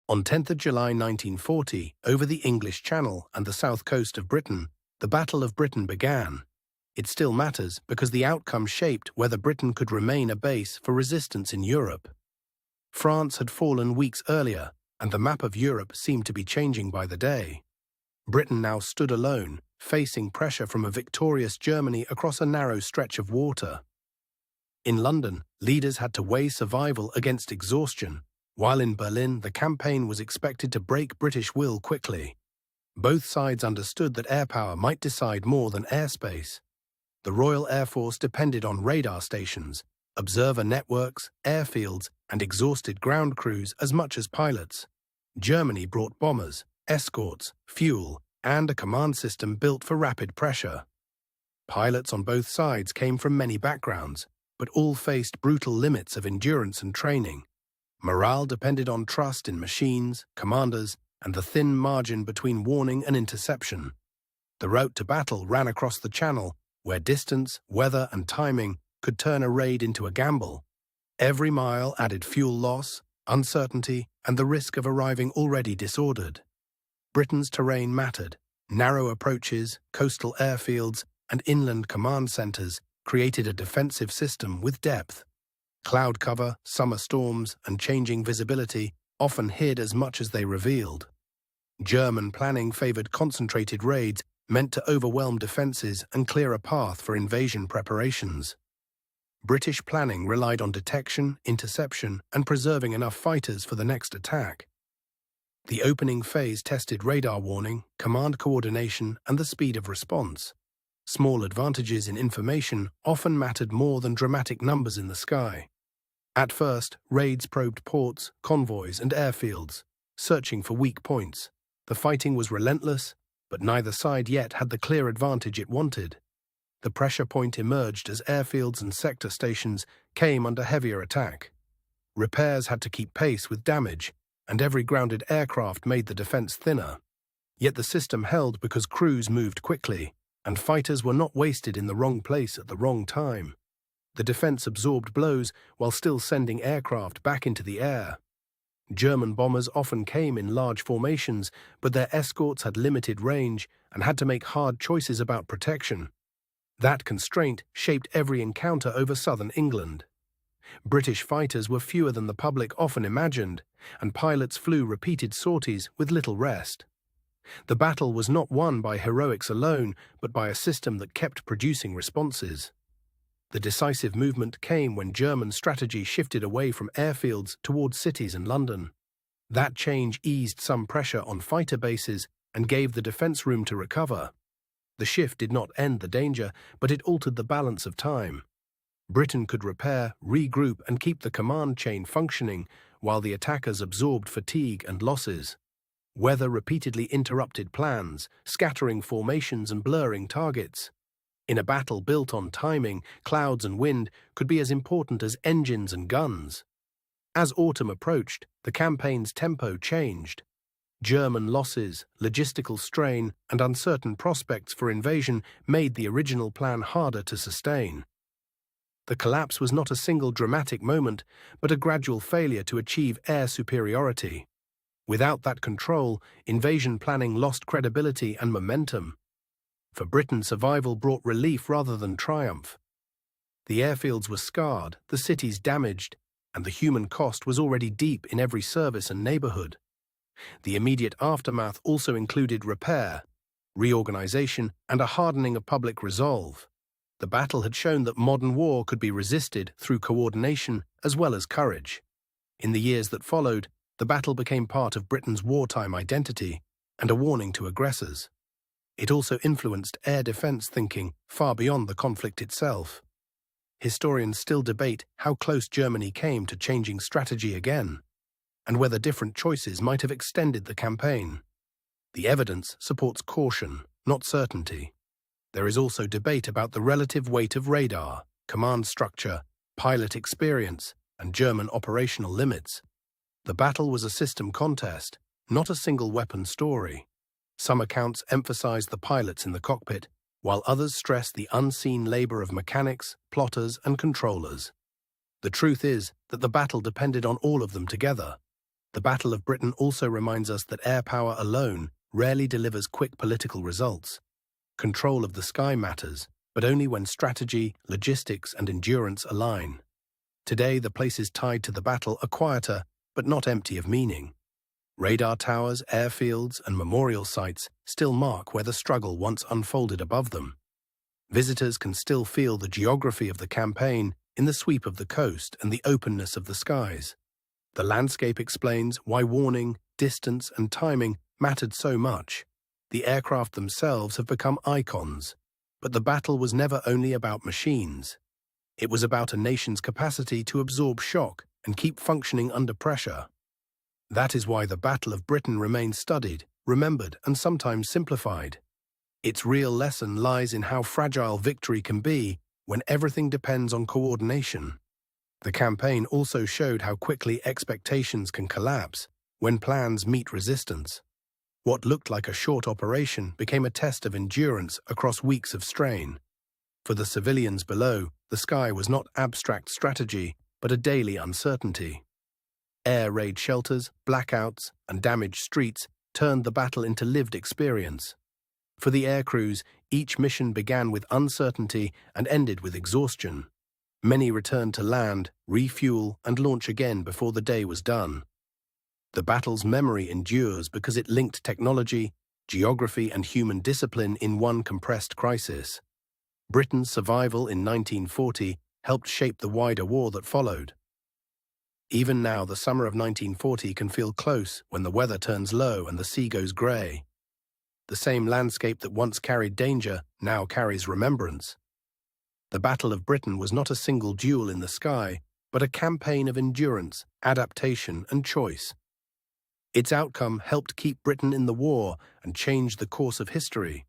On 10th of July 1940, over the English Channel and the south coast of Britain, the Battle of Britain began. It still matters because the outcome shaped whether Britain could remain a base for resistance in Europe. France had fallen weeks earlier, and the map of Europe seemed to be changing by the day. Britain now stood alone, facing pressure from a victorious Germany across a narrow stretch of water. In London, leaders had to weigh survival against exhaustion, while in Berlin the campaign was expected to break British will quickly. Both sides understood that airpower might decide more than airspace. The Royal Air Force depended on radar stations, observer networks, airfields, and exhausted ground crews as much as pilots. Germany brought bombers, escorts, fuel, and a command system built for rapid pressure. Pilots on both sides came from many backgrounds, but all faced brutal limits of endurance and training. Morale depended on trust in machines, commanders, and the thin margin between warning and interception. The route to battle ran across the Channel, where distance, weather, and timing could turn a raid into a gamble. Every mile added fuel loss, uncertainty, and the risk of arriving already disordered. Britain's terrain mattered. Narrow approaches, coastal airfields, and inland command centres created a defensive system with depth. Cloud cover, summer storms, and changing visibility often hid as much as they revealed. German planning favoured concentrated raids meant to overwhelm defences and clear a path for invasion preparations. British planning relied on detection, interception, and preserving enough fighters for the next attack. The opening phase tested radar warning, command coordination, and the speed of response. Small advantages in information often mattered more than dramatic numbers in the sky. At first, raids probed ports, convoys, and airfields, searching for weak points. The fighting was relentless, but neither side yet had the clear advantage it wanted. The pressure point emerged as airfields and sector stations came under heavier attack. Repairs had to keep pace with damage, and every grounded aircraft made the defense thinner. Yet the system held because crews moved quickly, and fighters were not wasted in the wrong place at the wrong time. The defense absorbed blows while still sending aircraft back into the air. German bombers often came in large formations, but their escorts had limited range and had to make hard choices about protection. That constraint shaped every encounter over southern England. British fighters were fewer than the public often imagined, and pilots flew repeated sorties with little rest. The battle was not won by heroics alone, but by a system that kept producing responses. The decisive movement came when German strategy shifted away from airfields towards cities and London. That change eased some pressure on fighter bases and gave the defense room to recover. The shift did not end the danger, but it altered the balance of time. Britain could repair, regroup, and keep the command chain functioning while the attackers absorbed fatigue and losses. Weather repeatedly interrupted plans, scattering formations and blurring targets. In a battle built on timing, clouds and wind could be as important as engines and guns. As autumn approached, the campaign's tempo changed. German losses, logistical strain, and uncertain prospects for invasion made the original plan harder to sustain. The collapse was not a single dramatic moment, but a gradual failure to achieve air superiority. Without that control, invasion planning lost credibility and momentum. For Britain, survival brought relief rather than triumph. The airfields were scarred, the cities damaged, and the human cost was already deep in every service and neighbourhood. The immediate aftermath also included repair, reorganization, and a hardening of public resolve. The battle had shown that modern war could be resisted through coordination as well as courage. In the years that followed, the battle became part of Britain's wartime identity and a warning to aggressors. It also influenced air defense thinking far beyond the conflict itself. Historians still debate how close Germany came to changing strategy again, and whether different choices might have extended the campaign. The evidence supports caution, not certainty. There is also debate about the relative weight of radar, command structure, pilot experience, and German operational limits. The battle was a system contest, not a single weapon story. Some accounts emphasize the pilots in the cockpit, while others stress the unseen labor of mechanics, plotters, and controllers. The truth is that the battle depended on all of them together. The Battle of Britain also reminds us that air power alone rarely delivers quick political results. Control of the sky matters, but only when strategy, logistics, and endurance align. Today, the places tied to the battle are quieter, but not empty of meaning. Radar towers, airfields, and memorial sites still mark where the struggle once unfolded above them. Visitors can still feel the geography of the campaign in the sweep of the coast and the openness of the skies. The landscape explains why warning, distance, and timing mattered so much. The aircraft themselves have become icons, but the battle was never only about machines. It was about a nation's capacity to absorb shock and keep functioning under pressure. That is why the Battle of Britain remains studied, remembered, and sometimes simplified. Its real lesson lies in how fragile victory can be when everything depends on coordination. The campaign also showed how quickly expectations can collapse when plans meet resistance. What looked like a short operation became a test of endurance across weeks of strain. For the civilians below, the sky was not abstract strategy, but a daily uncertainty. Air raid shelters, blackouts, and damaged streets turned the battle into lived experience. For the air crews, each mission began with uncertainty and ended with exhaustion. Many returned to land, refuel, and launch again before the day was done. The battle's memory endures because it linked technology, geography, and human discipline in one compressed crisis. Britain's survival in 1940 helped shape the wider war that followed. Even now, the summer of 1940 can feel close when the weather turns low and the sea goes grey. The same landscape that once carried danger now carries remembrance. The Battle of Britain was not a single duel in the sky, but a campaign of endurance, adaptation, and choice. Its outcome helped keep Britain in the war and change the course of history.